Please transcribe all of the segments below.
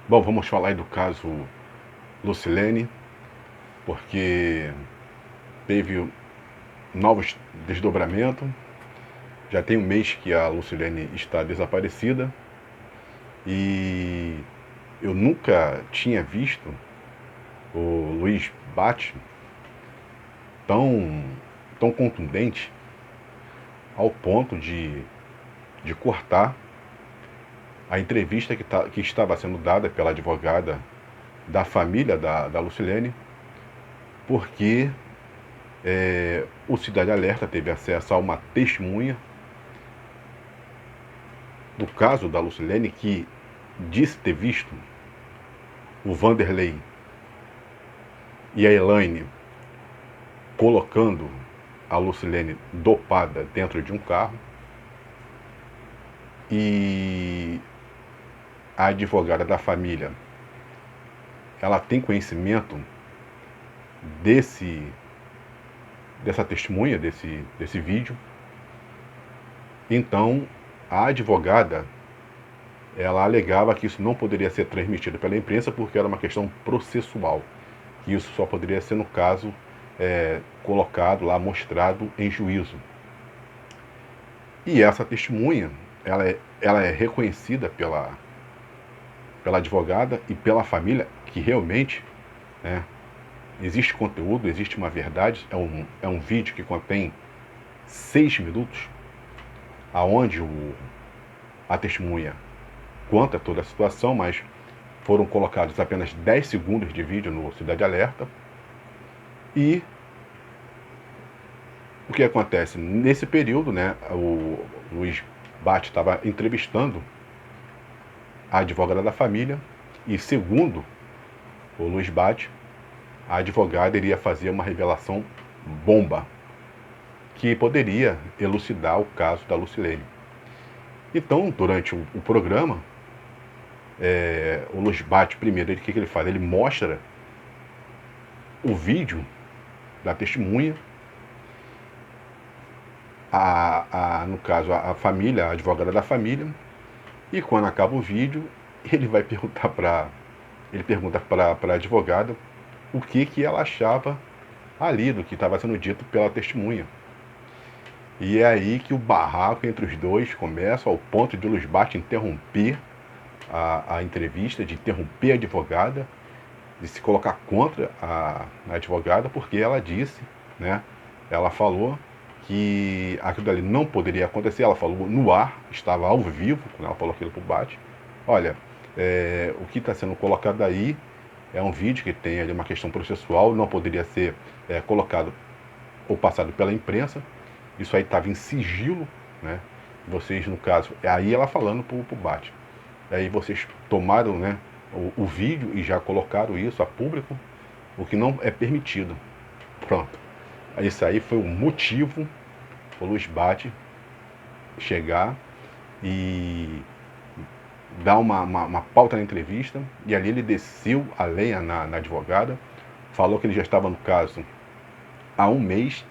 Bom, vamos falar aí do caso Lucilene, porque teve novos desdobramentos. Já tem um mês que a Lucilene está desaparecida e eu nunca tinha visto o Luiz Bate tão, tão contundente ao ponto de cortar a entrevista que estava sendo dada pela advogada da família da Lucilene, porque o Cidade Alerta teve acesso a uma testemunha do caso da Lucilene que disse ter visto o Vanderlei e a Elaine colocando a Lucilene dopada dentro de um carro, e a advogada da família, ela tem conhecimento dessa testemunha, desse vídeo. Então a advogada, ela alegava que isso não poderia ser transmitido pela imprensa porque era uma questão processual, que isso só poderia ser no caso colocado lá, mostrado em juízo. E essa testemunha, ela é reconhecida pela advogada e pela família, que realmente, né, existe conteúdo, existe uma verdade. É um vídeo que contém 6 minutos, aonde a testemunha conta toda a situação, mas foram colocados apenas 10 segundos de vídeo no Cidade Alerta. E o que acontece? Nesse período, né, o Luiz Bate estava entrevistando a advogada da família e, segundo o Luiz Bate, a advogada iria fazer uma revelação bomba que poderia elucidar o caso da Lucilene. Então, durante o programa, o Luiz Bate, primeiro, o que ele faz? Ele mostra o vídeo da testemunha, no caso, a família, a advogada da família, e quando acaba o vídeo, ele vai perguntar ele pergunta para a advogada o que ela achava ali do que estava sendo dito pela testemunha. E é aí que o barraco entre os dois começa, ao ponto de Luiz Bate interromper a entrevista, de interromper a advogada, de se colocar contra a advogada, porque ela disse, né, ela falou que aquilo ali não poderia acontecer. Ela falou no ar, estava ao vivo, quando ela falou aquilo para o Bate. Olha, o que está sendo colocado aí é um vídeo que tem ali uma questão processual, não poderia ser colocado ou passado pela imprensa. Isso aí estava em sigilo, né? Vocês, no caso, aí ela falando para o Bate. Aí vocês tomaram, né, o vídeo e já colocaram isso a público, o que não é permitido. Pronto. Isso aí foi o motivo o Luiz Bate chegar e dar uma pauta na entrevista, e ali ele desceu a lenha na advogada, falou que ele já estava no caso há um mês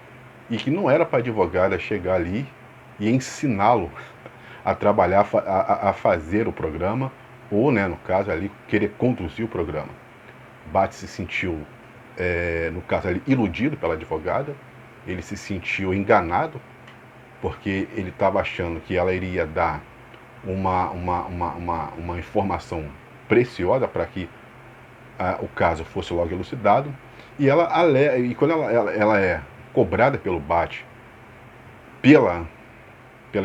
e que não era para a advogada chegar ali e ensiná-lo a trabalhar, a fazer o programa, ou, né, no caso ali, querer conduzir o programa. Bate se sentiu, no caso ali, iludido pela advogada, ele se sentiu enganado, porque ele estava achando que ela iria dar uma informação preciosa para que o caso fosse logo elucidado. E quando ela é cobrada pelo Bate pela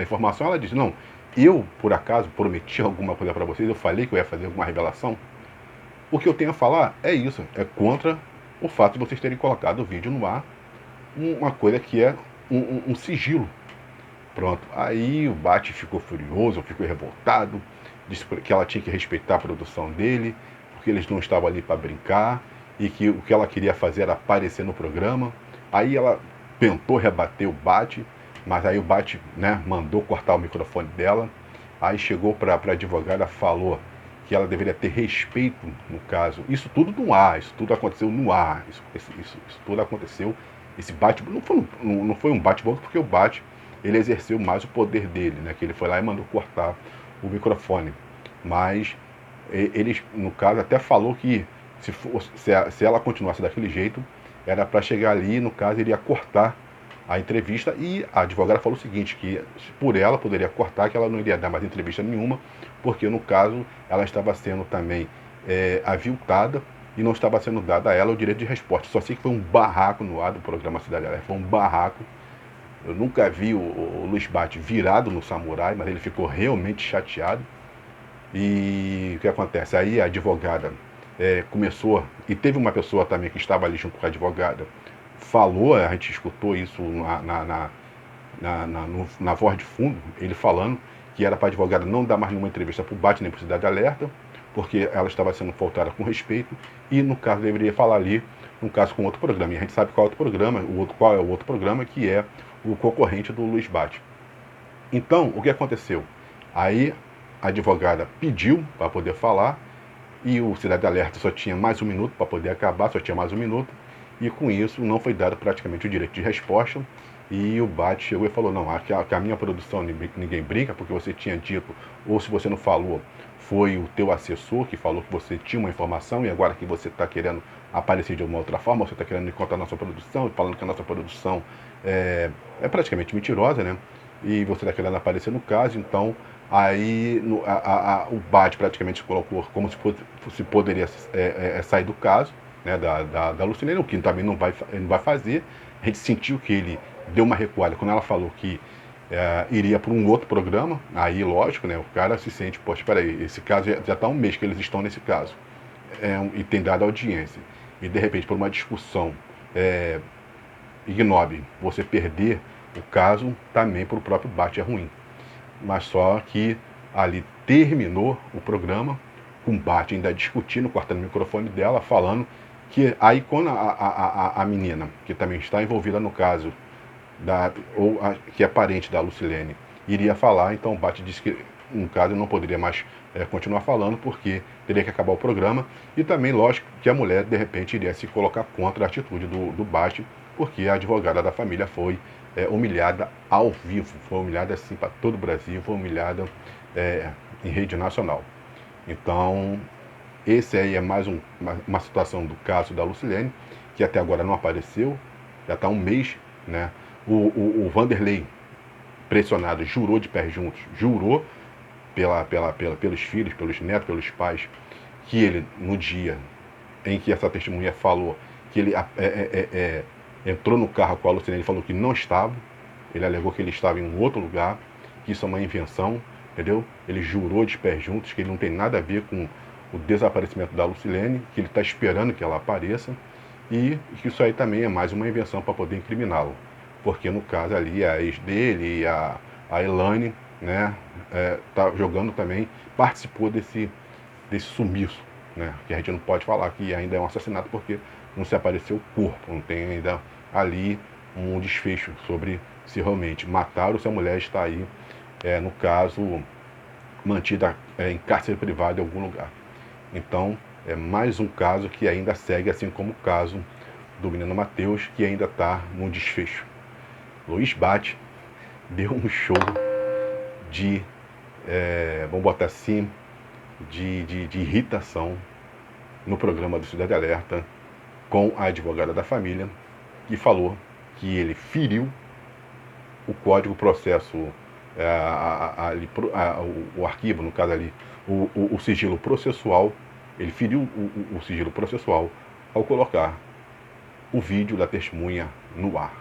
informação, ela diz: não, eu por acaso prometi alguma coisa para vocês, eu falei que eu ia fazer alguma revelação. O que eu tenho a falar é isso, é contra o fato de vocês terem colocado o vídeo no ar, uma coisa que é um sigilo. Pronto, aí o Bate ficou furioso, ficou revoltado, disse que ela tinha que respeitar a produção dele, porque eles não estavam ali para brincar, e que o que ela queria fazer era aparecer no programa. Aí ela tentou rebater o Bate, mas aí o Bate, né, mandou cortar o microfone dela. Aí chegou para a advogada, falou que ela deveria ter respeito no caso. Isso tudo no ar, isso tudo aconteceu no ar, isso tudo aconteceu. Esse bate não foi um bate-volta, porque o Bate, ele exerceu mais o poder dele, né? Que ele foi lá e mandou cortar o microfone. Mas Eles, no caso, até falou que se ela continuasse daquele jeito, era para chegar ali, no caso, ele ia cortar a entrevista, e a advogada falou o seguinte, que por ela poderia cortar, que ela não iria dar mais entrevista nenhuma, porque no caso ela estava sendo também aviltada e não estava sendo dada a ela o direito de resposta. Só sei que foi um barraco no ar do programa Cidade Alerta, foi um barraco. Eu nunca vi o Luiz Bate virado no samurai, mas ele ficou realmente chateado. E o que acontece? Aí a advogada começou, e teve uma pessoa também que estava ali junto com a advogada, falou, a gente escutou isso na voz de fundo, ele falando que era para a advogada não dar mais nenhuma entrevista para o Bate nem para Cidade Alerta, porque ela estava sendo faltada com respeito, e no caso deveria falar ali, no caso com outro programa. E a gente sabe qual é o outro programa, qual é o outro programa, que é o concorrente do Luiz Bate. Então, o que aconteceu? Aí a advogada pediu para poder falar, e o Cidade Alerta só tinha mais um minuto para poder acabar, só tinha mais um minuto, e com isso não foi dado praticamente o direito de resposta, e o Bate chegou e falou, não, que a minha produção ninguém brinca, porque você tinha dito, ou se você não falou, foi o teu assessor que falou que você tinha uma informação, e agora que você está querendo aparecer de uma outra forma, você está querendo encontrar a nossa produção, falando que a nossa produção é praticamente mentirosa, né? E você está querendo aparecer no caso, então aí o Bate praticamente se colocou como se poderia sair do caso, né, da Lucilene, o que também não vai fazer. A gente sentiu que ele deu uma recuada quando ela falou que iria para um outro programa. Aí, lógico, né, o cara se sente, poxa, espera aí, esse caso já está um mês que eles estão nesse caso, e tem dado audiência, e de repente por uma discussão ignobe você perder o caso, também para o próprio Bate é ruim. Mas só que ali terminou o programa, com o Bate ainda discutindo, cortando o microfone dela, falando que aí quando a menina, que também está envolvida no caso, que é parente da Lucilene, iria falar, então o Bate disse que, no caso, não poderia mais continuar falando, porque teria que acabar o programa, e também, lógico, que a mulher, de repente, iria se colocar contra a atitude do Bate, porque a advogada da família foi humilhada ao vivo, foi humilhada assim para todo o Brasil, foi humilhada em rede nacional. Então, esse aí é mais uma situação do caso da Lucilene, que até agora não apareceu, já está um mês, né? O Vanderlei, pressionado, jurou de pés juntos, jurou pelos filhos, pelos netos, pelos pais, que ele, no dia em que essa testemunha falou que ele entrou no carro com a Lucilene, ele falou que não estava, ele alegou que ele estava em um outro lugar, que isso é uma invenção, entendeu? Ele jurou de pés juntos que ele não tem nada a ver com o desaparecimento da Lucilene, que ele está esperando que ela apareça, e que isso aí também é mais uma invenção para poder incriminá-lo, porque no caso ali a ex dele, a Elaine, né, tá jogando também, participou desse sumiço, né, que a gente não pode falar que ainda é um assassinato, porque não se apareceu o corpo, não tem ainda ali um desfecho sobre se realmente mataram ou se a mulher está aí, no caso, mantida em cárcere privado em algum lugar. Então, é mais um caso que ainda segue, assim como o caso do menino Mateus, que ainda está no desfecho. Luiz Bate deu um show de, vamos botar assim, de irritação no programa do Cidade Alerta com a advogada da família, que falou que ele feriu o código processo, o arquivo, no caso ali, o sigilo processual, ele feriu o sigilo processual ao colocar o vídeo da testemunha no ar.